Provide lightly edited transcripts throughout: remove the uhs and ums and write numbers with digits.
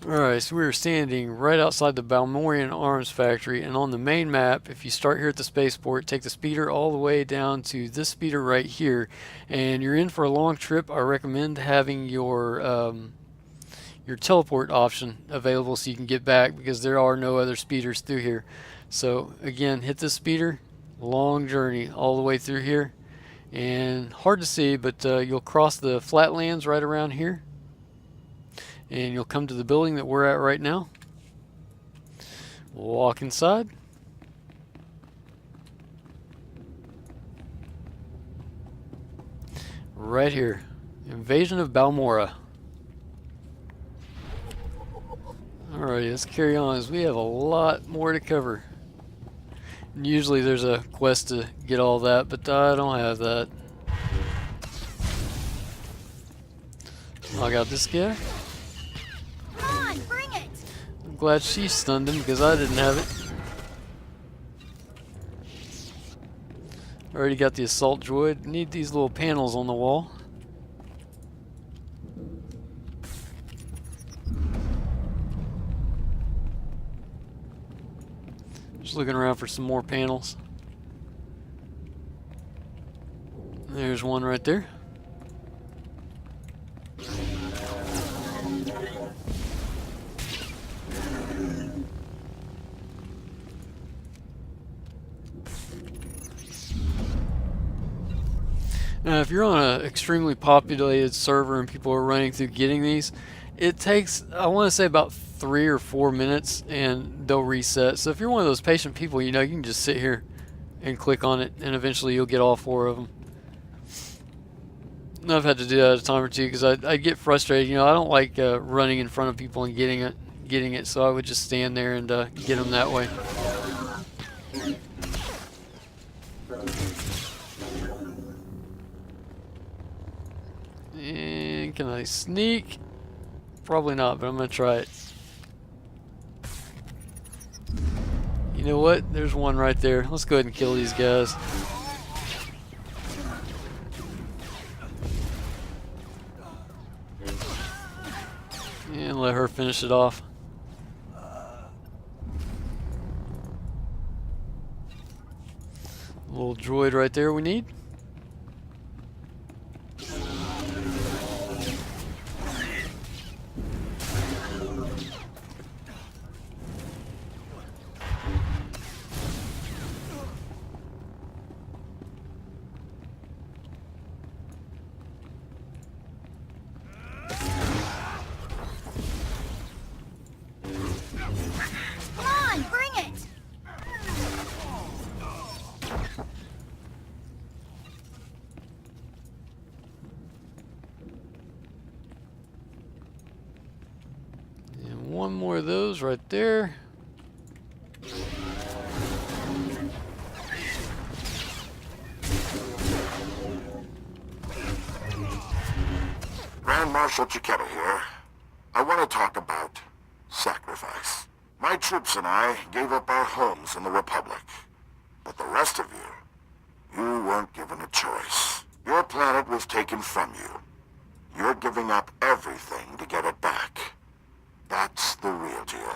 Alright, so we're standing right outside the Balmorran Arms factory, and on the main map, if you start here at the spaceport, take the speeder all the way down to this speeder right here, and you're in for a long trip. I recommend having your teleport option available so you can get back, because there are no other speeders through here. So again, hit the speeder, long journey all the way through here, and hard to see, but you'll cross the flatlands right around here, and you'll come to the building that we're at right now. Walk inside. Right here. Invasion of Balmora. Alright, let's carry on as we have a lot more to cover. And usually there's a quest to get all that, but I don't have that. Knock out this guy. I'm glad she stunned him because I didn't have it. Already got the assault droid. Need these little panels on the wall. Just looking around for some more panels. There's one right there. Now, if you're on an extremely populated server and people are running through getting these, it takes, I want to say, about 3 or 4 minutes and they'll reset. So if you're one of those patient people, you know, you can just sit here and click on it and eventually you'll get all 4 of them. And I've had to do that a time or two because I get frustrated. You know, I don't like running in front of people and getting it. So I would just stand there and get them that way. And can I sneak? Probably not, but I'm gonna try it. You know what? There's one right there. Let's go ahead and kill these guys. And let her finish it off. Little droid right there we need. One more of those right there. Grand Marshal Chiquetta here. I want to talk about sacrifice. My troops and I gave up our homes in the Republic. But the rest of you weren't given a choice. Your planet was taken from you. You're giving up everything to get it back. That's the real deal.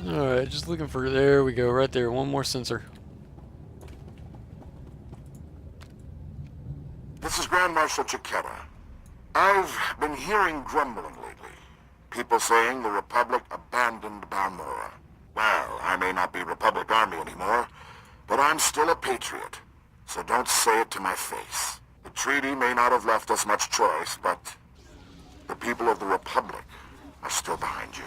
Alright, just looking for, there we go, right there, one more sensor. This is Grand Marshal Chiquetta. I've been hearing grumbling lately. People saying the Republic abandoned Balmora. Well, I may not be Republic Army anymore, but I'm still a patriot. So don't say it to my face. The treaty may not have left us much choice, but the people of the Republic are still behind you.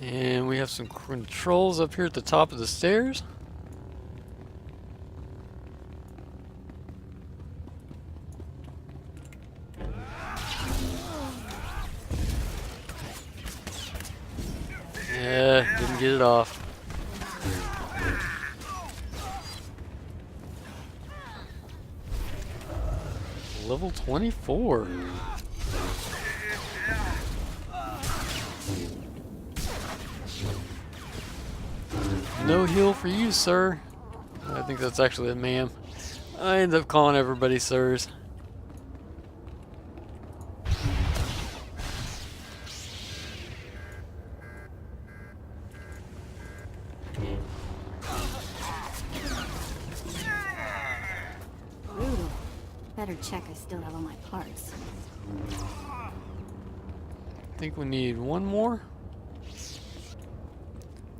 And we have some controls up here at the top of the stairs. Yeah, didn't get it off. Level 24. No heal for you, sir. I think that's actually a ma'am. I end up calling everybody sirs. Brutal. Better check I still have all my parts. I think we need one more.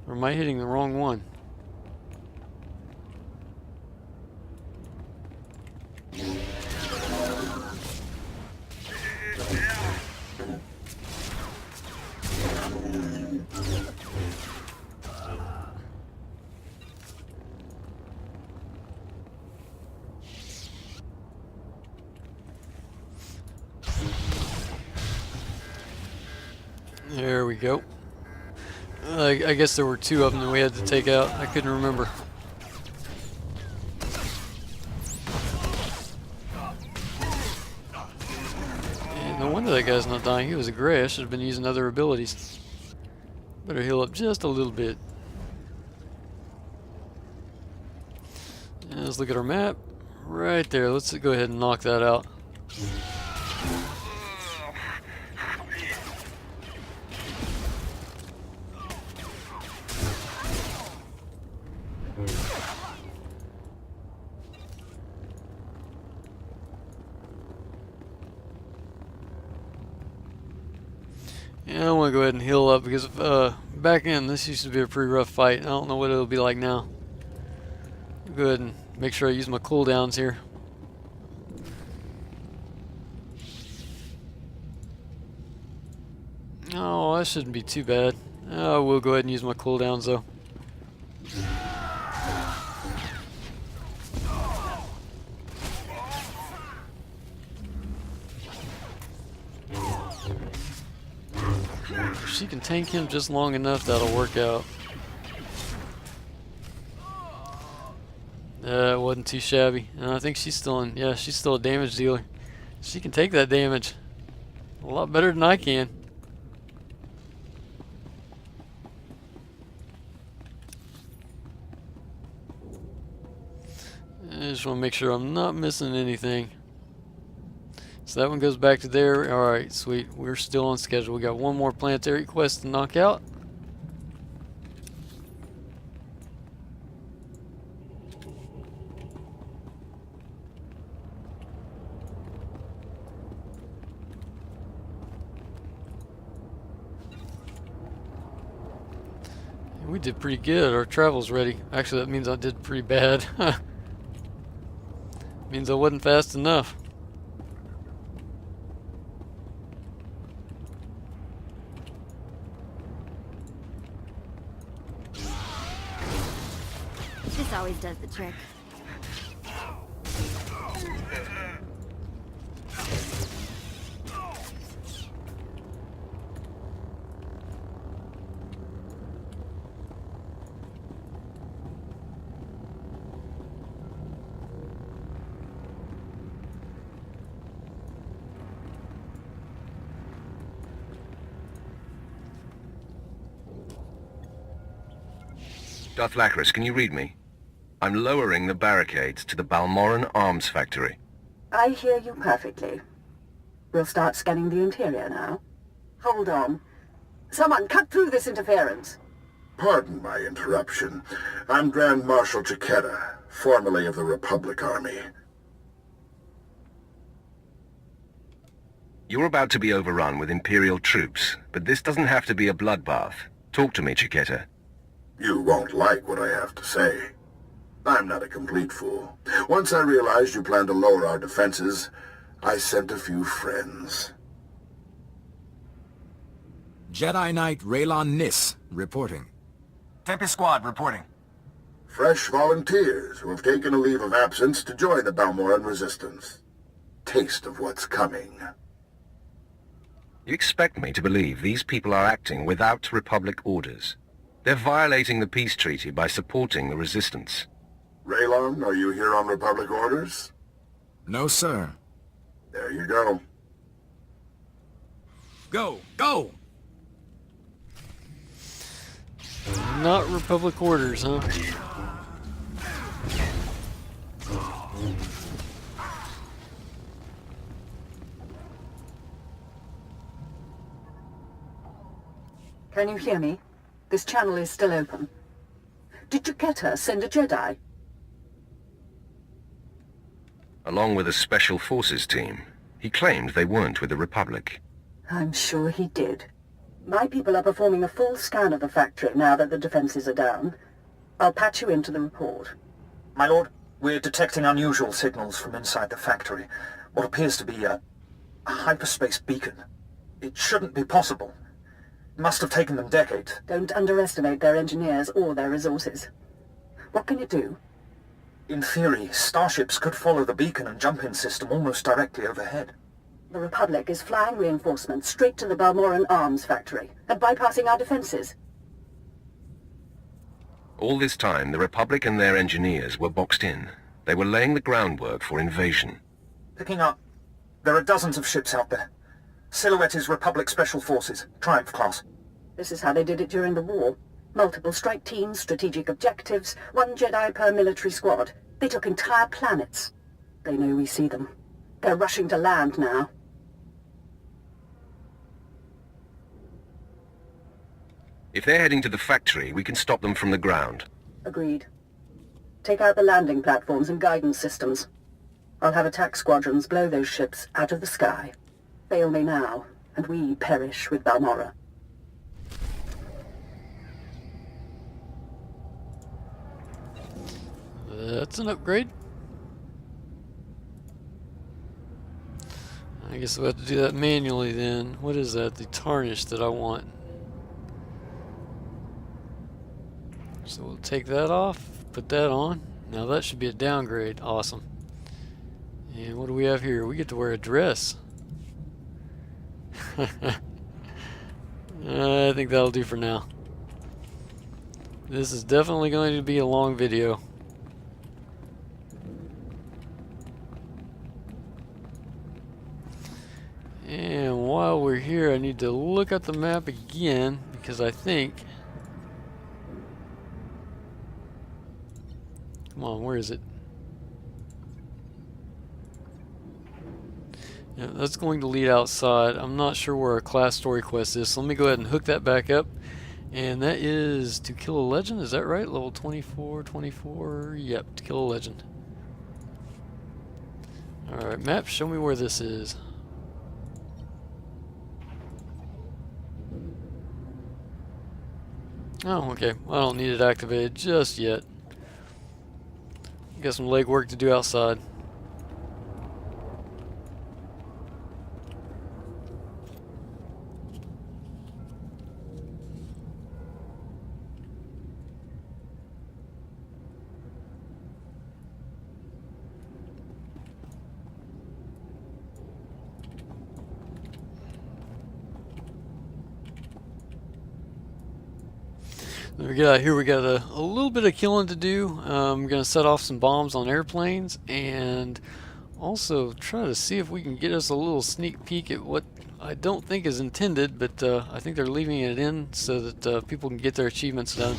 Or am I hitting the wrong one? There we go. I guess there were two of them that we had to take out. I couldn't remember. And no wonder that guy's not dying. He was a gray. I should have been using other abilities. Better heal up just a little bit. And let's look at our map. Right there. Let's go ahead and knock that out. Yeah, I want to go ahead and heal up because back in this used to be a pretty rough fight. I don't know what it'll be like now. Go ahead and make sure I use my cooldowns here. Oh, that shouldn't be too bad. I will go ahead and use my cooldowns though. If she can tank him just long enough, that'll work out. It wasn't too shabby. And I think she's still in. Yeah, she's still a damage dealer. She can take that damage a lot better than I can. I just want to make sure I'm not missing anything. So that one goes back to there. Alright, sweet. We're still on schedule. We got one more planetary quest to knock out. We did pretty good. Our travel's ready. Actually, that means I did pretty bad. Means I wasn't fast enough. This always does the trick. Darth Lacris, can you read me? I'm lowering the barricades to the Balmorran Arms factory. I hear you perfectly. We'll start scanning the interior now. Hold on. Someone cut through this interference. Pardon my interruption. I'm Grand Marshal Chiquetta, formerly of the Republic Army. You're about to be overrun with Imperial troops, but this doesn't have to be a bloodbath. Talk to me, Chiquetta. You won't like what I have to say. I'm not a complete fool. Once I realized you planned to lower our defenses, I sent a few friends. Jedi Knight Rylon Nis, reporting. Tempest Squad, reporting. Fresh volunteers who have taken a leave of absence to join the Balmorran resistance. Taste of what's coming. You expect me to believe these people are acting without Republic orders? They're violating the peace treaty by supporting the resistance. Rylon, are you here on Republic orders? No, sir. There you go. Go! Go! Not Republic orders, huh? Can you hear me? This channel is still open. Did Jaquetta send a Jedi? Along with a special forces team. He claimed they weren't with the Republic. I'm sure he did. My people are performing a full scan of the factory now that the defenses are down. I'll patch you into the report. My lord, we're detecting unusual signals from inside the factory. What appears to be a hyperspace beacon. It shouldn't be possible. It must have taken them decades. Don't underestimate their engineers or their resources. What can you do? In theory, starships could follow the beacon and jump-in system almost directly overhead. The Republic is flying reinforcements straight to the Balmorran Arms factory and bypassing our defenses. All this time, the Republic and their engineers were boxed in. They were laying the groundwork for invasion. Picking up. There are dozens of ships out there. Silhouette is Republic Special Forces, Triumph class. This is how they did it during the war. Multiple strike teams, strategic objectives, 1 Jedi per military squad. They took entire planets. They know we see them. They're rushing to land now. If they're heading to the factory, we can stop them from the ground. Agreed. Take out the landing platforms and guidance systems. I'll have attack squadrons blow those ships out of the sky. Fail me now, and we perish with Balmorra. That's an upgrade. I guess we'll have to do that manually then. What is that? The tarnish that I want. So we'll take that off, put that on. Now that should be a downgrade. Awesome. And what do we have here? We get to wear a dress. I think that'll do for now. This is definitely going to be a long video. And while we're here, I need to look at the map again because I think... Come on, where is it? Yeah, that's going to lead outside. I'm not sure where our class story quest is, so let me go ahead and hook that back up. And that is to kill a legend, is that right? Level 24, 24, yep, to kill a legend. Alright, map, show me where this is. Oh, okay, I don't need it activated just yet. Got some legwork to do outside. Then we get out here, we got a little bit of killing to do. We're going to set off some bombs on airplanes and also try to see if we can get us a little sneak peek at what I don't think is intended, but I think they're leaving it in so that people can get their achievements done.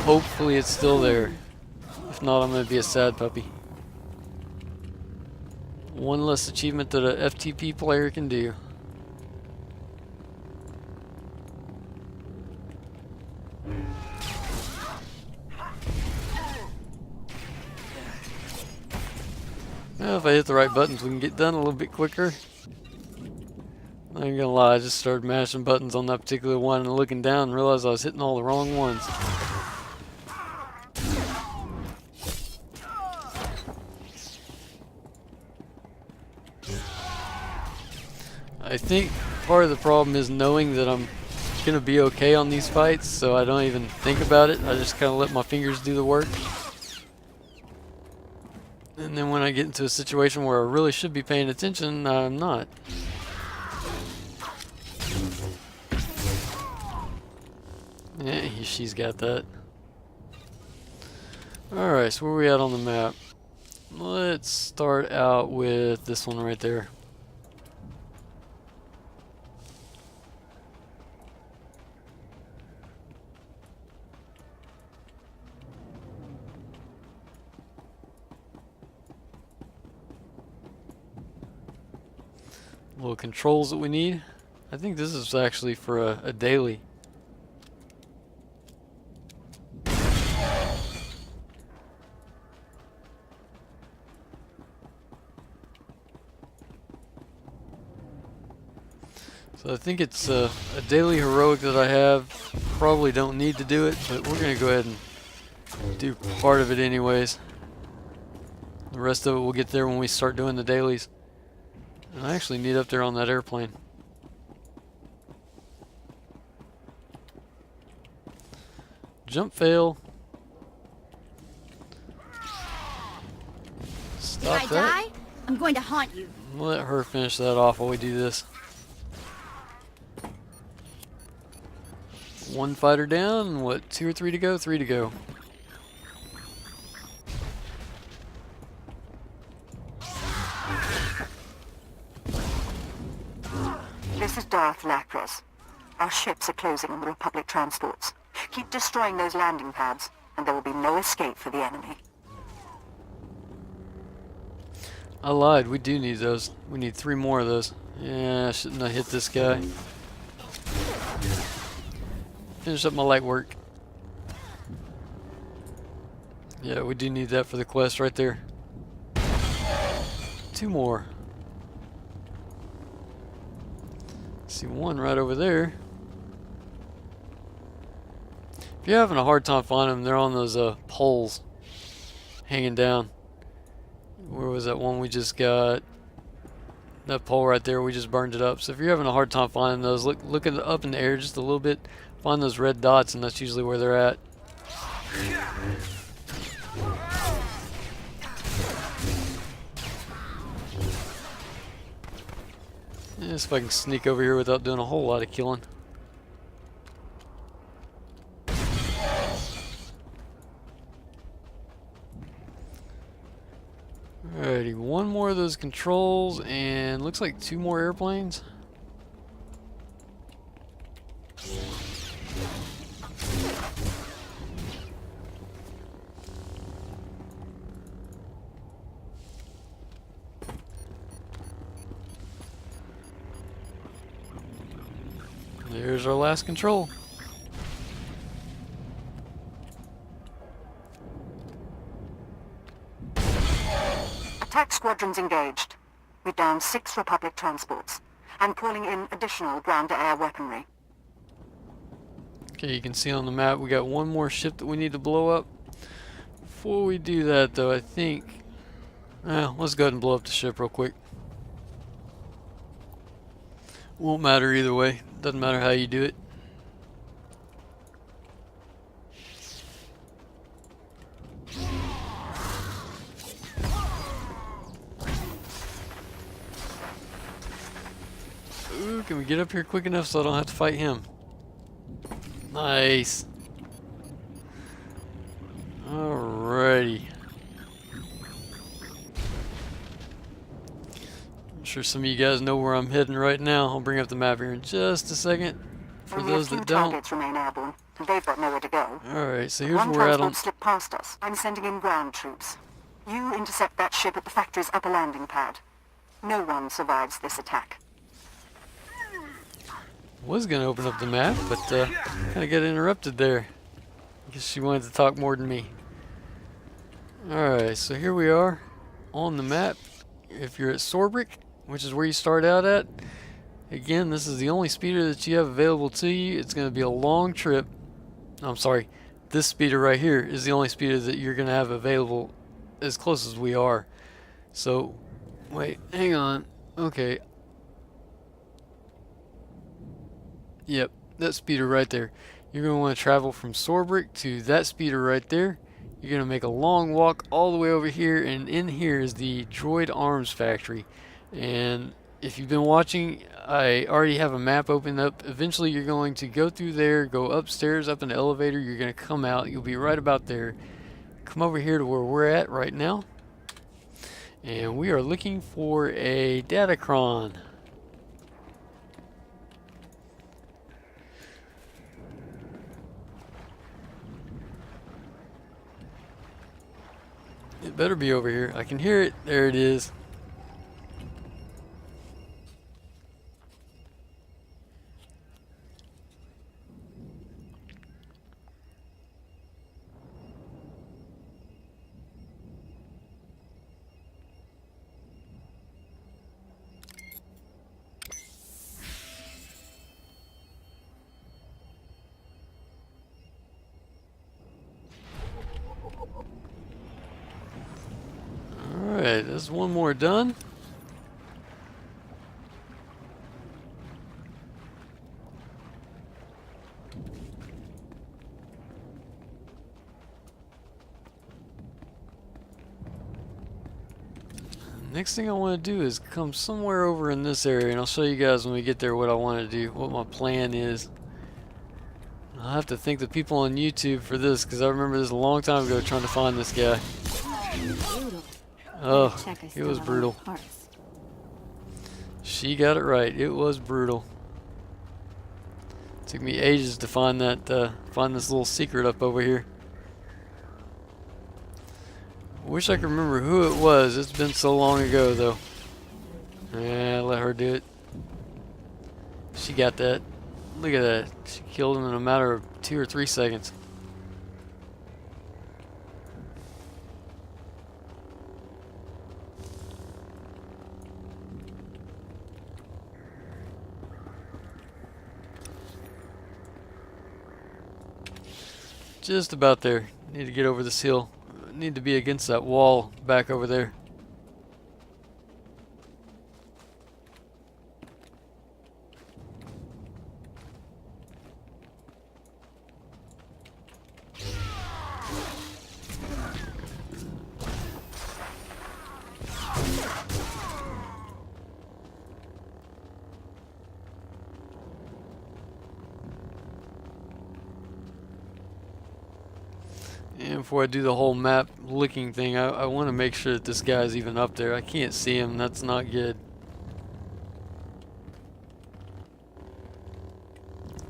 Hopefully it's still there. If not, I'm going to be a sad puppy. One less achievement that a FTP player can do. Well, if I hit the right buttons, we can get done a little bit quicker. I ain't gonna lie, I just started mashing buttons on that particular one and looking down and realized I was hitting all the wrong ones. I think part of the problem is knowing that I'm gonna be okay on these fights, so I don't even think about it. I just kind of let my fingers do the work. And then when I get into a situation where I really should be paying attention, I'm not. Yeah, she's got that. Alright, so where are we at on the map? Let's start out with this one right there. Little controls that we need. I think this is actually for a daily. So I think it's a daily heroic that I have. Probably don't need to do it, but we're going to go ahead and do part of it anyways. The rest of it we'll get there when we start doing the dailies. And I actually need up there on that airplane. Jump fail. Stop If I that. die, I'm going to haunt you. Let her finish that off while we do this. One fighter down. What, 2 or 3 to go? 3 to go. This is Darth Lacras. Our ships are closing on the Republic transports. Keep destroying those landing pads, and there will be no escape for the enemy. I lied. We do need those. We need 3 more of those. Yeah, I shouldn't have hit this guy. Finish up my light work. Yeah, we do need that for the quest right there. 2 more. See one right over there. If you're having a hard time finding them, they're on those poles hanging down. Where was that one we just got? That pole right there, we just burned it up. So if you're having a hard time finding those, look at it up in the air just a little bit. Find those red dots, and that's usually where they're at. Let's see if I can sneak over here without doing a whole lot of killing. Alrighty, 1 more of those controls, and looks like 2 more airplanes. There's our last control. Attack squadrons engaged. We're down 6 Republic transports. I'm calling in additional ground-to-air weaponry. Okay, you can see on the map we got 1 more ship that we need to blow up. Before we do that though, I think... let's go ahead and blow up the ship real quick. Won't matter either way. Doesn't matter how you do it. Ooh, can we get up here quick enough so I don't have to fight him? Nice. Alrighty. I'm sure some of you guys know where I'm heading right now. I'll bring up the map here in just a second. For Only those a few that don't. targets remain airborne, and they've got nowhere to go. Alright, so here's One where we're at transport on. slipped past us. I'm sending in ground troops. You intercept that ship at the factory's upper landing pad. No one survives this attack. Was gonna open up the map, but kind of got interrupted there. I guess she wanted to talk more than me. Alright, so here we are on the map. If you're at Sorbrick, which is where you start out at, again, this is the only speeder that you have available to you. It's going to be a long trip. I'm sorry, this speeder right here is the only speeder that you're going to have available as close as we are. So, wait, hang on. Okay. Yep, that speeder right there. You're going to want to travel from Sorbrick to that speeder right there. You're going to make a long walk all the way over here, and in here is the Droid Arms factory. And if you've been watching, I already have a map opened up. Eventually you're going to go through there, go upstairs, up in the elevator, you're going to come out, you'll be right about there. Come over here to where we're at right now. And we are looking for a Datacron. It better be over here. I can hear it. There it is. Alright, there's one more done. Next thing I want to do is come somewhere over in this area, and I'll show you guys when we get there what I want to do, what my plan is. I'll have to thank the people on YouTube for this, because I remember this a long time ago trying to find this guy. Oh, it was brutal. She got it right. It was brutal. Took me ages to find that, find this little secret up over here. Wish I could remember who it was. It's been so long ago, though. Yeah, let her do it. She got that. Look at that. She killed him in a matter of 2 or 3 seconds. Just about there. Need to get over this hill. Need to be against that wall back over there. And before I do the whole map looking thing, I want to make sure that this guy's even up there. I can't see him. That's not good.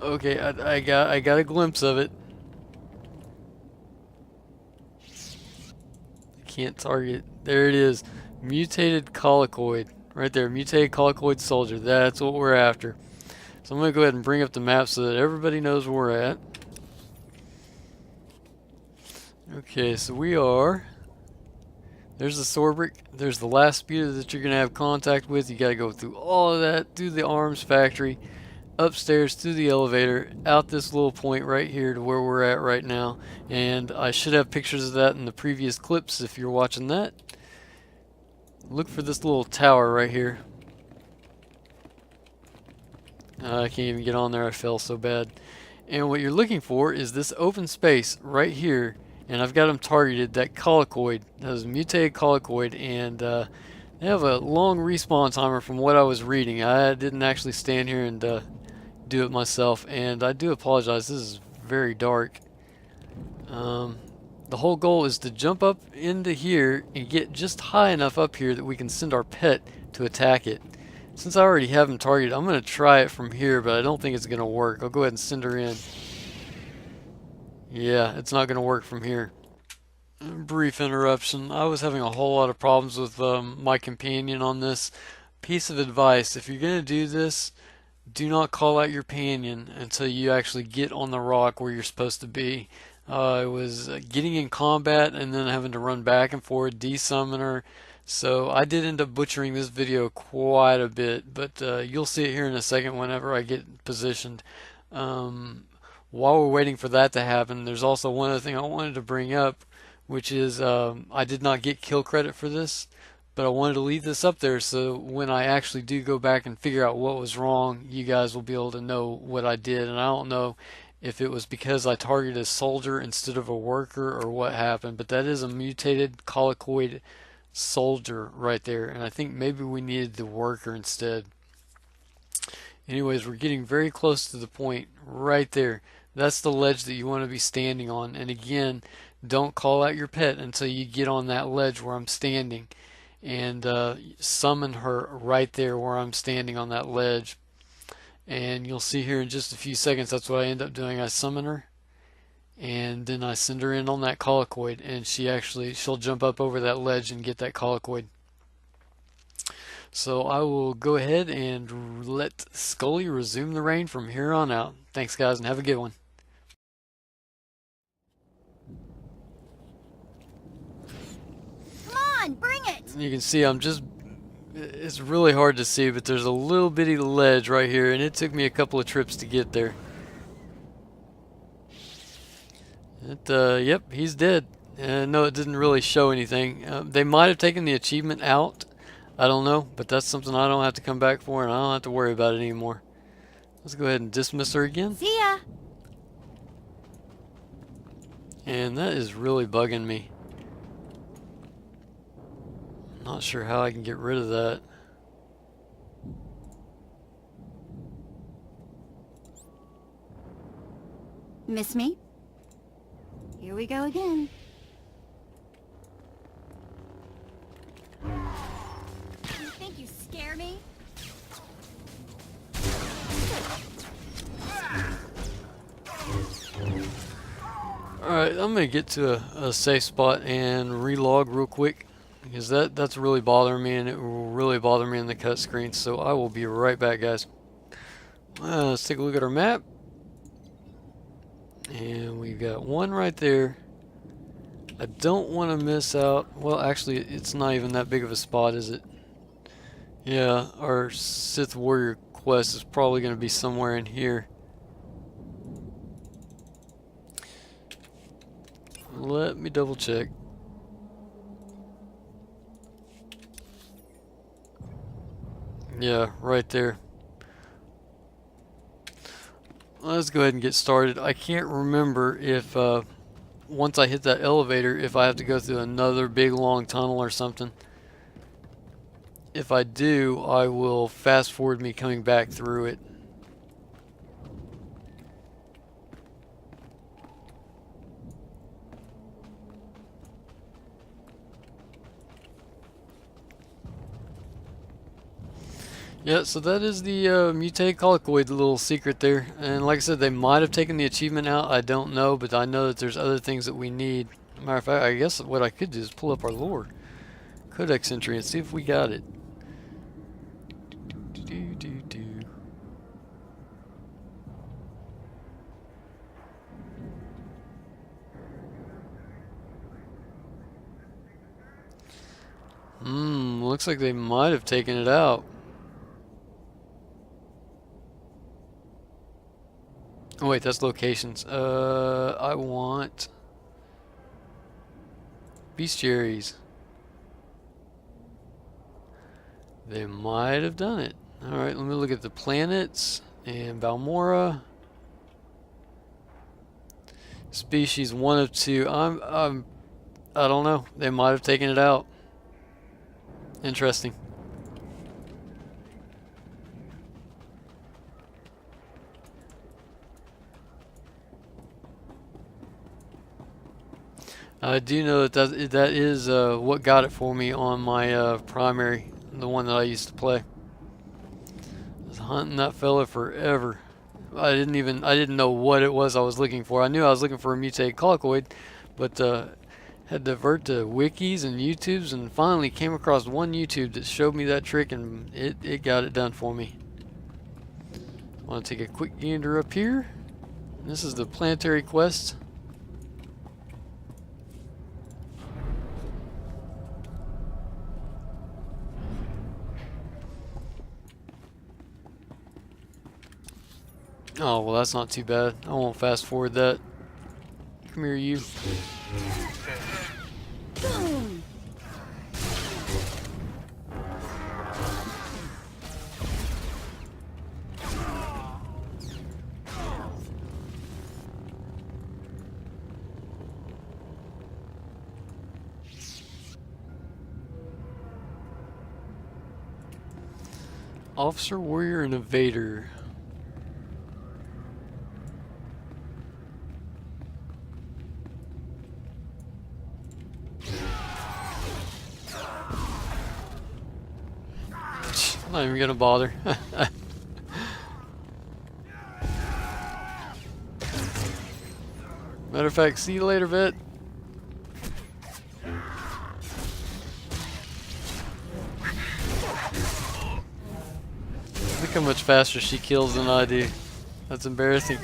Okay, I got a glimpse of it. Can't target. There it is. Mutated collocoid. Right there. Mutated collocoid soldier. That's what we're after. So I'm going to go ahead and bring up the map so that everybody knows where we're at. Okay, so we are... There's the Sorbrick. There's the last speeder that you're going to have contact with. You got to go through all of that, through the arms factory, upstairs, through the elevator, out this little point right here to where we're at right now. And I should have pictures of that in the previous clips if you're watching that. Look for this little tower right here. I can't even get on there. I fell so bad. And what you're looking for is this open space right here. And I've got them targeted, that collocoid, that was a mutated collocoid, and they have a long respawn timer from what I was reading. I didn't actually stand here and do it myself, and I do apologize, this is very dark. The whole goal is to jump up into here and get just high enough up here that we can send our pet to attack it. Since I already have him targeted, I'm going to try it from here, but I don't think it's going to work. I'll go ahead and send her in. Yeah, it's not going to work from here. Brief interruption. I was having a whole lot of problems with my companion on this. Piece of advice, if you're going to do this, do not call out your companion until you actually get on the rock where you're supposed to be. I was getting in combat and then having to run back and forth, desummon her. So I did end up butchering this video quite a bit, but you'll see it here in a second whenever I get positioned. While we're waiting for that to happen, there's also one other thing I wanted to bring up, which is I did not get kill credit for this, but I wanted to leave this up there so when I actually do go back and figure out what was wrong, you guys will be able to know what I did. And I don't know if it was because I targeted a soldier instead of a worker or what happened, but that is a mutated collocoid soldier right there, and I think maybe we needed the worker instead. Anyways, we're getting very close to the point right there. That's the ledge that you want to be standing on. And again, don't call out your pet until you get on that ledge where I'm standing. And summon her right there where I'm standing on that ledge. And you'll see here in just a few seconds, that's what I end up doing. I summon her. And then I send her in on that collocoid. And she'll jump up over that ledge and get that collocoid. So I will go ahead and let Scully resume the reign from here on out. Thanks guys and have a good one. Come on, bring it! You can see it's really hard to see, but there's a little bitty ledge right here and it took me a couple of trips to get there. Yep, he's dead. No, it didn't really show anything. They might have taken the achievement out. I don't know, but that's something I don't have to come back for, and I don't have to worry about it anymore. Let's go ahead and dismiss her again. See ya. And that is really bugging me. Not sure how I can get rid of that. Miss me? Here we go again. You think you scare me? Alright, I'm going to get to a safe spot and relog real quick. Because that's really bothering me, and it will really bother me in the cut screen. So I will be right back, guys. Let's take a look at our map. And we've got one right there. I don't want to miss out. Well, actually, it's not even that big of a spot, is it? Yeah, our Sith Warrior quest is probably going to be somewhere in here. Let me double check. Yeah, right there. Let's go ahead and get started. I can't remember if once I hit that elevator, if I have to go through another big long tunnel or something. If I do, I will fast forward me coming back through it. Yeah, so that is the mutated colloquoid, the little secret there. And like I said, they might have taken the achievement out. I don't know, but I know that there's other things that we need. Matter of fact, I guess what I could do is pull up our lore codex entry and see if we got it. Looks like they might have taken it out. Oh wait, that's locations. I want bestiaries. They might have done it. Alright, let me look at the planets and Balmora. Species 1 of 2. I don't know. They might have taken it out. Interesting. I do know that is what got it for me on my primary, the one that I used to play. I was hunting that fella forever. I didn't know what it was I was looking for. I knew I was looking for a mutated colloquoid, but had to divert to wikis and YouTubes, and finally came across one YouTube that showed me that trick, and it got it done for me. I want to take a quick gander up here. This is the planetary quest. Oh, well, that's not too bad. I won't fast forward that. Come here, you. Boom. Officer, warrior, and invader. I'm not even gonna bother. Matter of fact, see you later, vet. Look how much faster she kills than I do. That's embarrassing.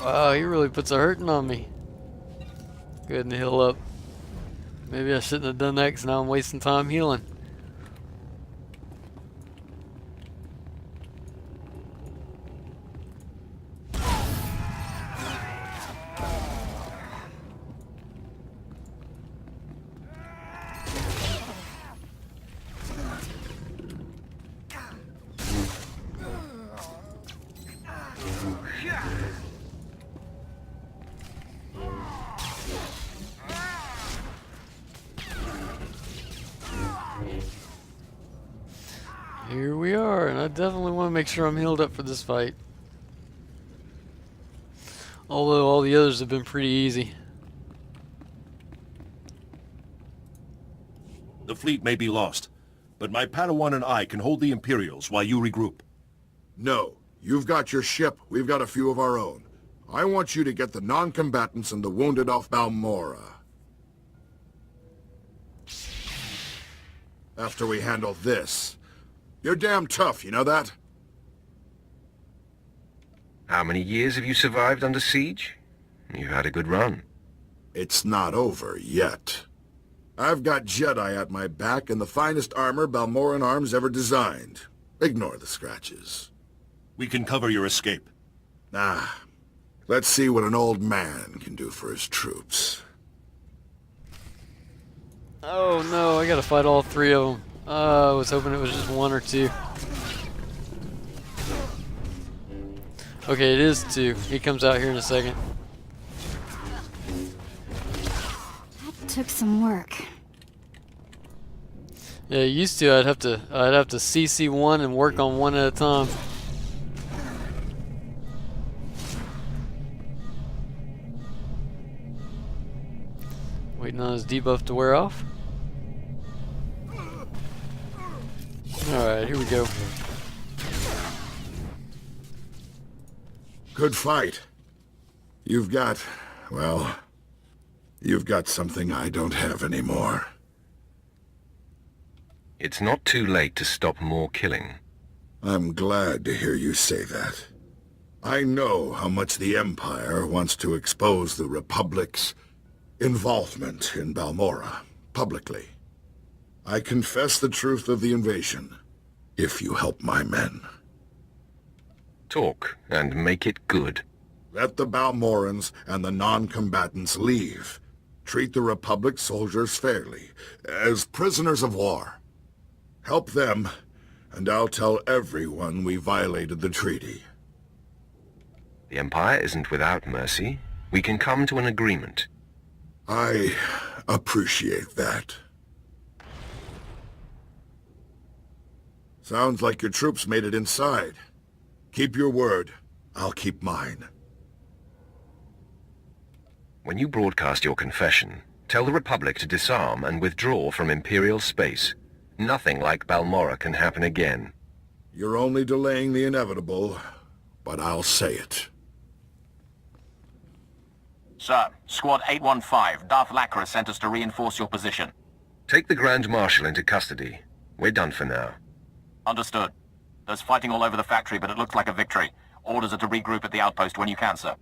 Wow, he really puts a hurting on me. Go ahead and heal up. Maybe I shouldn't have done that because now I'm wasting time healing. definitely want to make sure I'm healed up for this fight. Although all the others have been pretty easy. The fleet may be lost, but my Padawan and I can hold the Imperials while you regroup. No. You've got your ship. We've got a few of our own. I want you to get the non-combatants and the wounded off Balmora. After we handle this. You're damn tough, you know that? How many years have you survived under siege? You've had a good run. It's not over yet. I've got Jedi at my back and the finest armor Balmorran Arms ever designed. Ignore the scratches. We can cover your escape. Let's see what an old man can do for his troops. Oh no, I gotta fight all three of them. I was hoping it was just one or two. Okay, it is two. He comes out here in a second. That took some work. Yeah, used to I'd have to CC one and work on one at a time. Waiting on his debuff to wear off. Alright, here we go. Good fight. You've got something I don't have anymore. It's not too late to stop more killing. I'm glad to hear you say that. I know how much the Empire wants to expose the Republic's involvement in Balmora, publicly. I confess the truth of the invasion, if you help my men. Talk, and make it good. Let the Balmorrans and the non-combatants leave. Treat the Republic soldiers fairly, as prisoners of war. Help them, and I'll tell everyone we violated the treaty. The Empire isn't without mercy. We can come to an agreement. I appreciate that. Sounds like your troops made it inside. Keep your word. I'll keep mine. When you broadcast your confession, tell the Republic to disarm and withdraw from Imperial space. Nothing like Balmora can happen again. You're only delaying the inevitable, but I'll say it. Sir, Squad 815, Darth Lacra sent us to reinforce your position. Take the Grand Marshal into custody. We're done for now. Understood. There's fighting all over the factory, but it looks like a victory. Orders are to regroup at the outpost when you can, sir.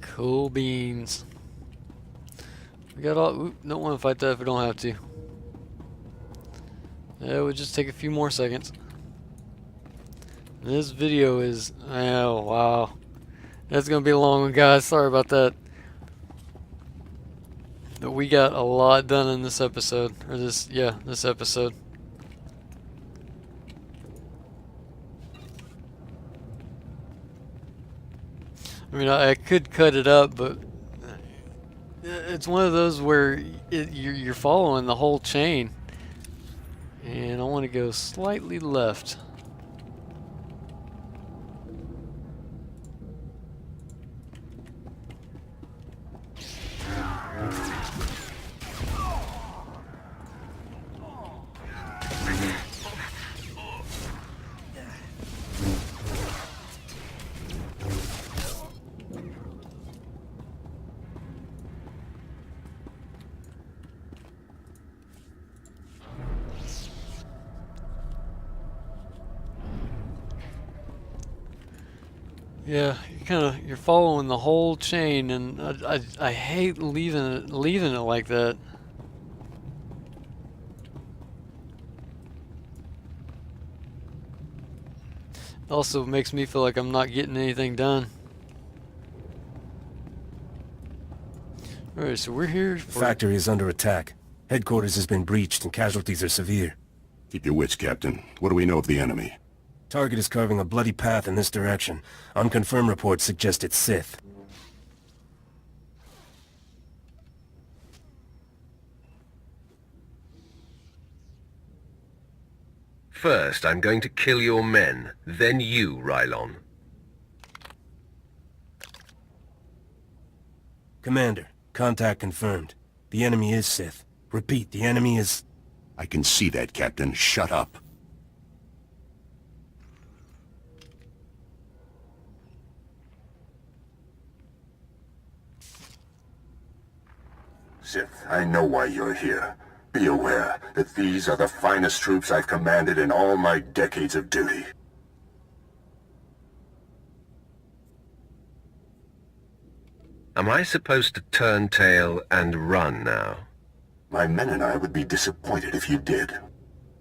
Cool beans. We got all... Oop, don't want to fight that if we don't have to. It would just take a few more seconds. This video is... Oh, wow. That's going to be a long one, guys. Sorry about that. But we got a lot done in this episode. Or this... Yeah, this episode. I mean, I could cut it up, but it's one of those where you're following the whole chain. And I want to go slightly left. Yeah, you're following the whole chain, and I hate leaving it like that. It also makes me feel like I'm not getting anything done. Alright, so we're here for... Factory is under attack. Headquarters has been breached and casualties are severe. Keep your wits, Captain. What do we know of the enemy? Target is carving a bloody path in this direction. Unconfirmed reports suggest it's Sith. First, I'm going to kill your men, then you, Rylon. Commander, contact confirmed. The enemy is Sith. Repeat, the enemy is... I can see that, Captain. Shut up. Sith, I know why you're here. Be aware that these are the finest troops I've commanded in all my decades of duty. Am I supposed to turn tail and run now? My men and I would be disappointed if you did.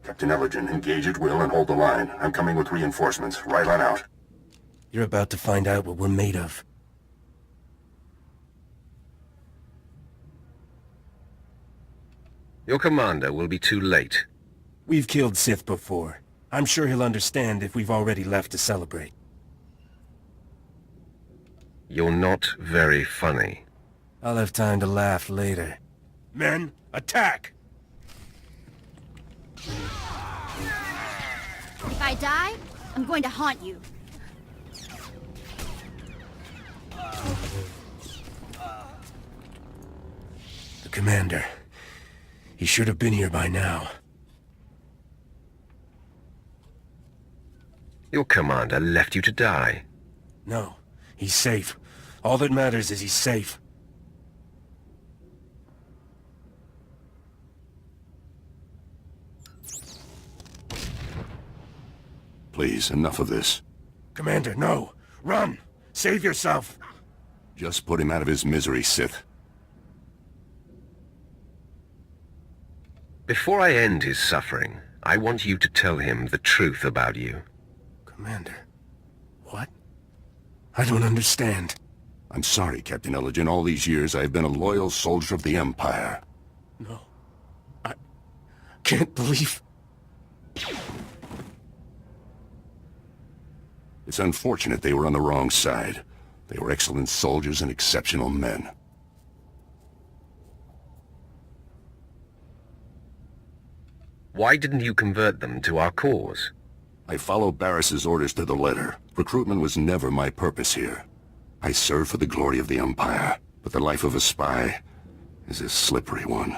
Captain Elgin, engage at will and hold the line. I'm coming with reinforcements. Rylon out. You're about to find out what we're made of. Your commander will be too late. We've killed Sith before. I'm sure he'll understand if we've already left to celebrate. You're not very funny. I'll have time to laugh later. Men, attack! If I die, I'm going to haunt you. The commander. He should have been here by now. Your commander left you to die. No, he's safe. All that matters is he's safe. Please, enough of this. Commander, no! Run! Save yourself! Just put him out of his misery, Sith. Before I end his suffering, I want you to tell him the truth about you. Commander, what? I don't understand. I'm sorry, Captain Elgin. All these years I've been a loyal soldier of the Empire. No. I can't believe... It's unfortunate they were on the wrong side. They were excellent soldiers and exceptional men. Why didn't you convert them to our cause? I followed Barris's orders to the letter. Recruitment was never my purpose here. I serve for the glory of the Empire, but the life of a spy is a slippery one.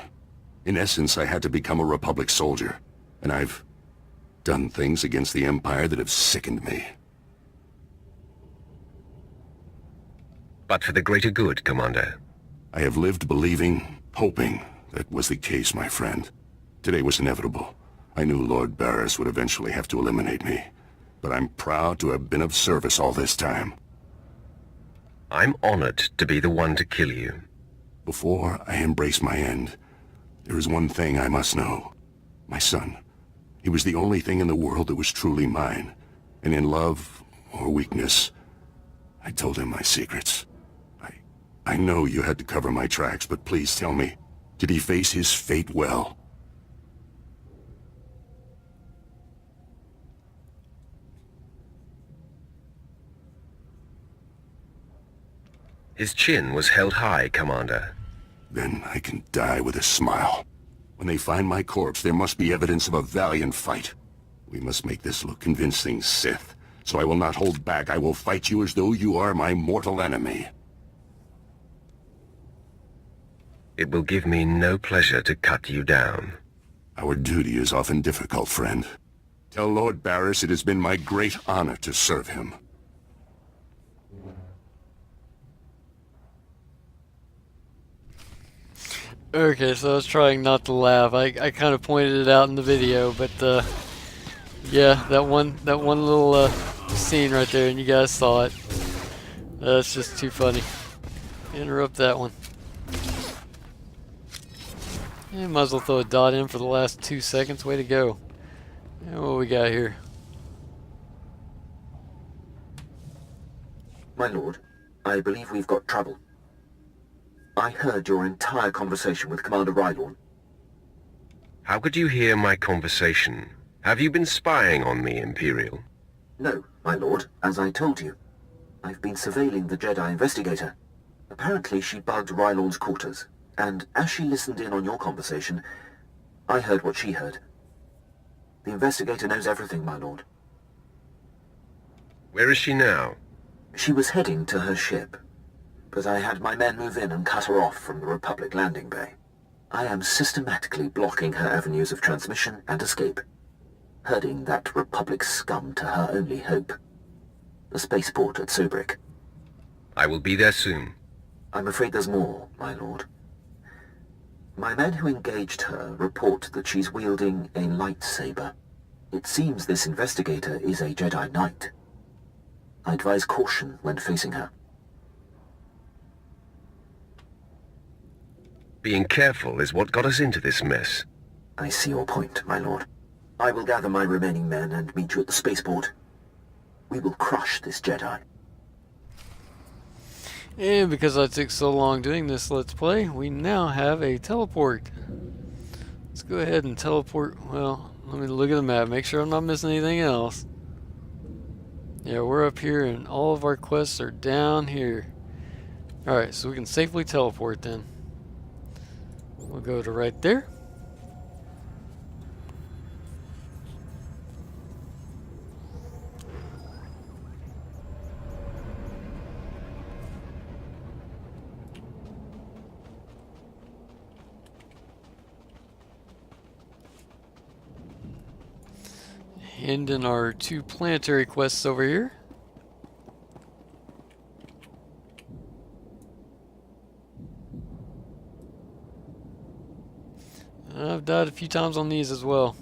In essence, I had to become a Republic soldier, and I've done things against the Empire that have sickened me. But for the greater good, Commander. I have lived believing, hoping that was the case, my friend. Today was inevitable. I knew Lord Barris would eventually have to eliminate me, but I'm proud to have been of service all this time. I'm honored to be the one to kill you. Before I embrace my end, there is one thing I must know. My son. He was the only thing in the world that was truly mine, and in love or weakness, I told him my secrets. I know you had to cover my tracks, but please tell me, did he face his fate well? His chin was held high, Commander. Then I can die with a smile. When they find my corpse, there must be evidence of a valiant fight. We must make this look convincing, Sith. So I will not hold back. I will fight you as though you are my mortal enemy. It will give me no pleasure to cut you down. Our duty is often difficult, friend. Tell Lord Barris it has been my great honor to serve him. Okay, so I was trying not to laugh. I kind of pointed it out in the video, but yeah, that one little scene right there, and you guys saw it. That's just too funny. Interrupt that one. Yeah, might as well throw a dot in for the last 2 seconds. Way to go. And what we got here? My lord, I believe we've got trouble. I heard your entire conversation with Commander Rylon. How could you hear my conversation? Have you been spying on me, Imperial? No, my lord, as I told you. I've been surveilling the Jedi investigator. Apparently she bugged Rylon's quarters, and as she listened in on your conversation, I heard what she heard. The investigator knows everything, my lord. Where is she now? She was heading to her ship, but I had my men move in and cut her off from the Republic landing bay. I am systematically blocking her avenues of transmission and escape, herding that Republic scum to her only hope, the spaceport at Subric. I will be there soon. I'm afraid there's more, my lord. My men who engaged her report that she's wielding a lightsaber. It seems this investigator is a Jedi Knight. I advise caution when facing her. Being careful is what got us into this mess. I see your point, my lord. I will gather my remaining men and meet you at the spaceport. We will crush this Jedi. And because I took so long doing this Let's Play, we now have a teleport. Let's go ahead and teleport. Well, let me look at the map, make sure I'm not missing anything else. Yeah, we're up here and all of our quests are down here. Alright, so we can safely teleport then. We'll go to right there. And in our 2 planetary quests over here. I've died a few times on these as well.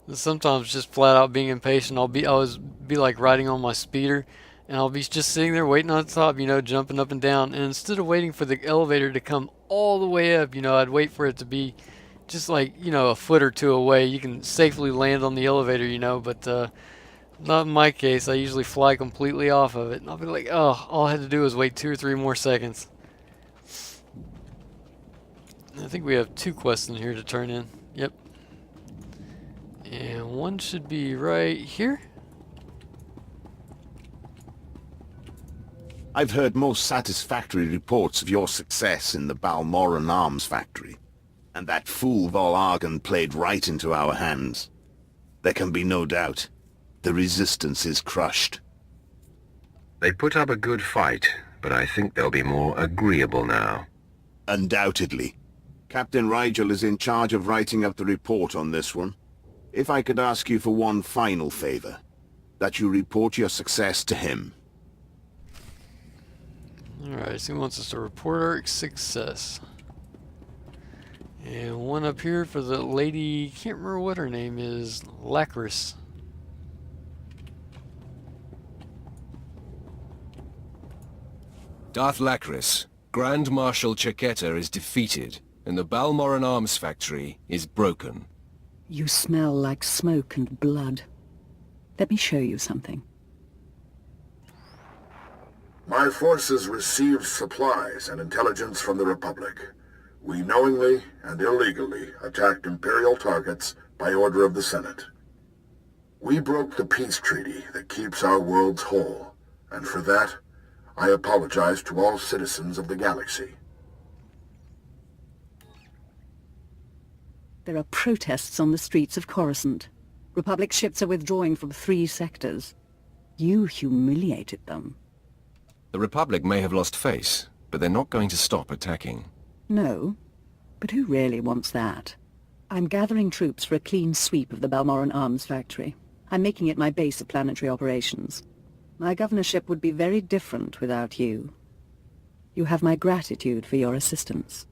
And sometimes just flat out being impatient, I'll always be like riding on my speeder, and I'll be just sitting there waiting on the top, you know, jumping up and down. And instead of waiting for the elevator to come all the way up, you know, I'd wait for it to be just like, you know, a foot or two away. You can safely land on the elevator, you know, but not in my case. I usually fly completely off of it. And I'll be like, oh, all I had to do was wait 2 or 3 more seconds. I think we have 2 quests in here to turn in. Yep. And one should be right here. I've heard most satisfactory reports of your success in the Balmorran Arms factory, and that fool Vol'argan played right into our hands. There can be no doubt. The Resistance is crushed. They put up a good fight, but I think they'll be more agreeable now. Undoubtedly. Captain Rigel is in charge of writing up the report on this one. If I could ask you for one final favor, that you report your success to him. Alright, so he wants us to report our success. And one up here for the lady, can't remember what her name is, Lacris. Darth Lacris, Grand Marshal Chaketa is defeated, and the Balmorran Arms factory is broken. You smell like smoke and blood. Let me show you something. My forces received supplies and intelligence from the Republic. We knowingly and illegally attacked Imperial targets by order of the Senate. We broke the peace treaty that keeps our worlds whole, and for that, I apologize to all citizens of the galaxy. There are protests on the streets of Coruscant. Republic ships are withdrawing from 3 sectors. You humiliated them. The Republic may have lost face, but they're not going to stop attacking. No, but who really wants that? I'm gathering troops for a clean sweep of the Balmorran Arms factory. I'm making it my base of planetary operations. My governorship would be very different without you. You have my gratitude for your assistance.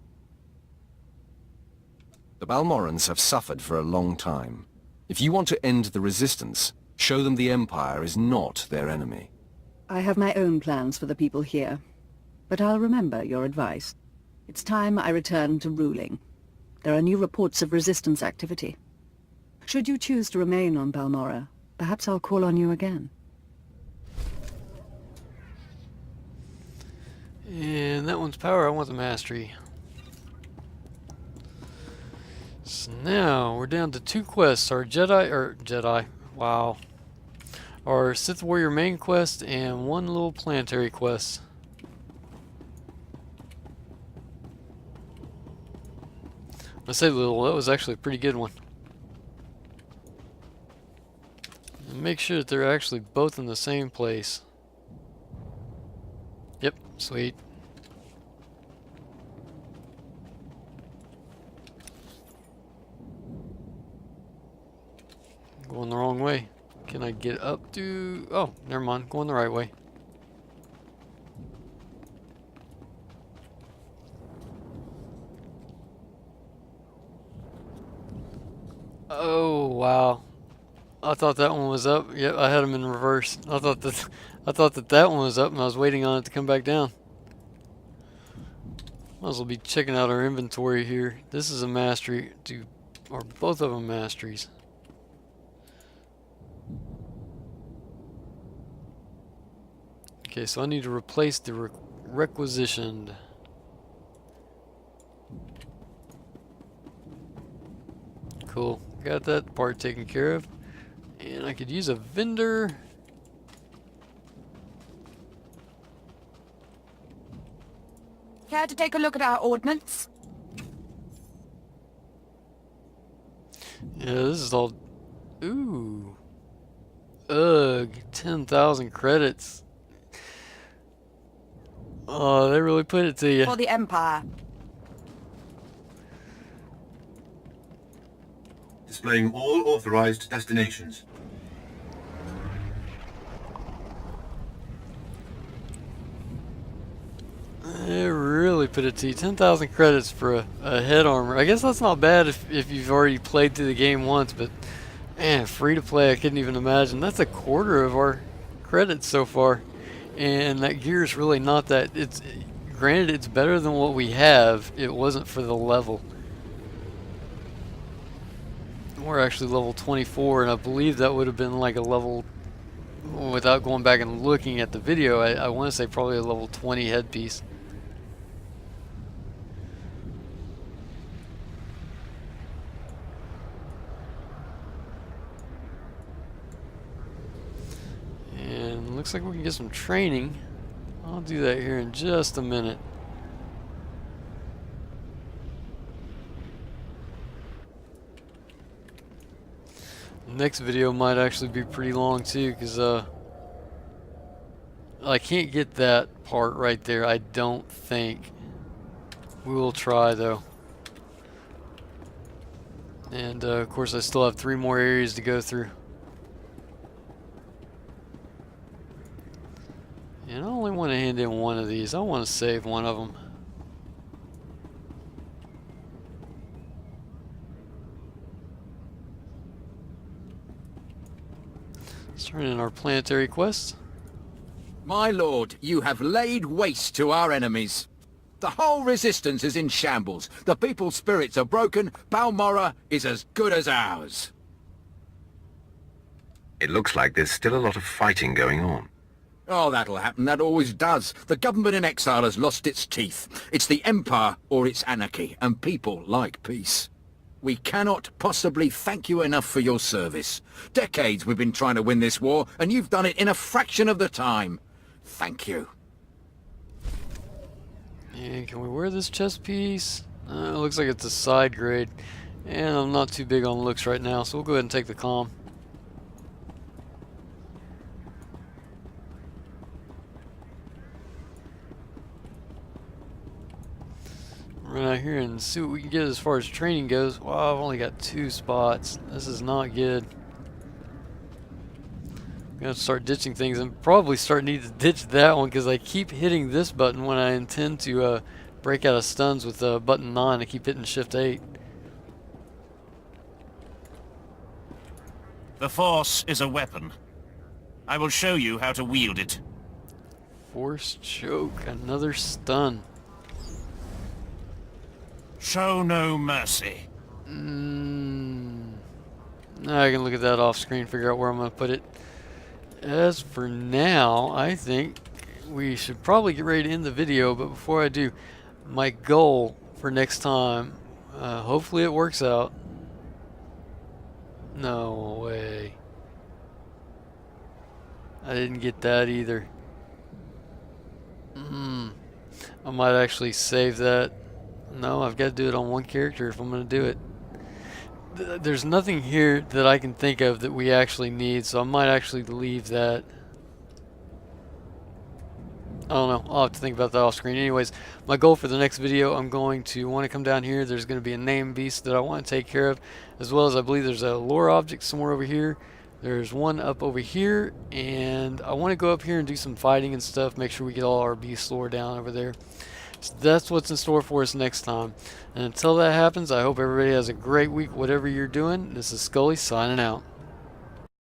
The Balmorrans have suffered for a long time. If you want to end the Resistance, show them the Empire is not their enemy. I have my own plans for the people here, but I'll remember your advice. It's time I return to ruling. There are new reports of Resistance activity. Should you choose to remain on Balmorra, perhaps I'll call on you again. And that one's power. I want the mastery. So now we're down to 2 quests. Our wow. Our Sith Warrior main quest and 1 little planetary quest. I say little, that was actually a pretty good one. And make sure that they're actually both in the same place. Yep, sweet. Going the wrong way. Can I get up to... Oh, never mind. Going the right way. Oh, wow. I thought that one was up. Yep, I had them in reverse. I thought that one was up and I was waiting on it to come back down. Might as well be checking out our inventory here. This is a mastery. Or both of them masteries. Okay, so I need to replace the requisitioned. Cool. Got that part taken care of. And I could use a vendor. Care to take a look at our ordnance? Yeah, this is all... Ooh. Ugh, 10,000 credits. Oh, they really put it to you. For the Empire. Displaying all authorized destinations. They really put it to you. 10,000 credits for a head armor. I guess that's not bad if you've already played through the game once, but man, free to play, I couldn't even imagine. That's a quarter of our credits so far. And that gear is really not that. It's granted, it's better than what we have. It wasn't for the level. We're actually level 24, and I believe that would have been like a level, without going back and looking at the video, I want to say probably a level 20 headpiece. And looks like we can get some training. I'll do that here in just a minute. Next video might actually be pretty long too, because I can't get that part right there, I don't think. We will try though. And of course I still have 3 more areas to go through. And I only want to hand in one of these. I want to save one of them. Let's turn in our planetary quest. My lord, you have laid waste to our enemies. The whole resistance is in shambles. The people's spirits are broken. Balmorra is as good as ours. It looks like there's still a lot of fighting going on. Oh, that'll happen. That always does. The government in exile has lost its teeth. It's the Empire or it's anarchy, and people like peace. We cannot possibly thank you enough for your service. Decades we've been trying to win this war, and you've done it in a fraction of the time. Thank you. And can we wear this chest piece? It looks like it's a side grade. And I'm not too big on looks right now, so we'll go ahead and take the comm. Run out here and see what we can get as far as training goes. Wow, I've only got 2 spots. This is not good. I'm gonna have to start ditching things and probably need to ditch that one because I keep hitting this button when I intend to break out of stuns with button 9. I keep hitting shift 8. The Force is a weapon. I will show you how to wield it. Force choke, another stun. Show no mercy. Now I can look at that off screen, figure out where I'm going to put it. As for now, I think we should probably get ready to end the video, but before I do, my goal for next time, hopefully it works out. No way. I didn't get that either. I might actually save that. No, I've got to do it on one character if I'm going to do it. There's nothing here that I can think of that we actually need, so I might actually leave that. I don't know. I'll have to think about that off screen. Anyways, my goal for the next video, I'm going to want to come down here. There's going to be a name beast that I want to take care of, as well as I believe there's a lore object somewhere over here. There's one up over here, and I want to go up here and do some fighting and stuff, make sure we get all our beast lore down over there. So that's what's in store for us next time. And until that happens, I hope everybody has a great week, whatever you're doing. This is Scully signing out.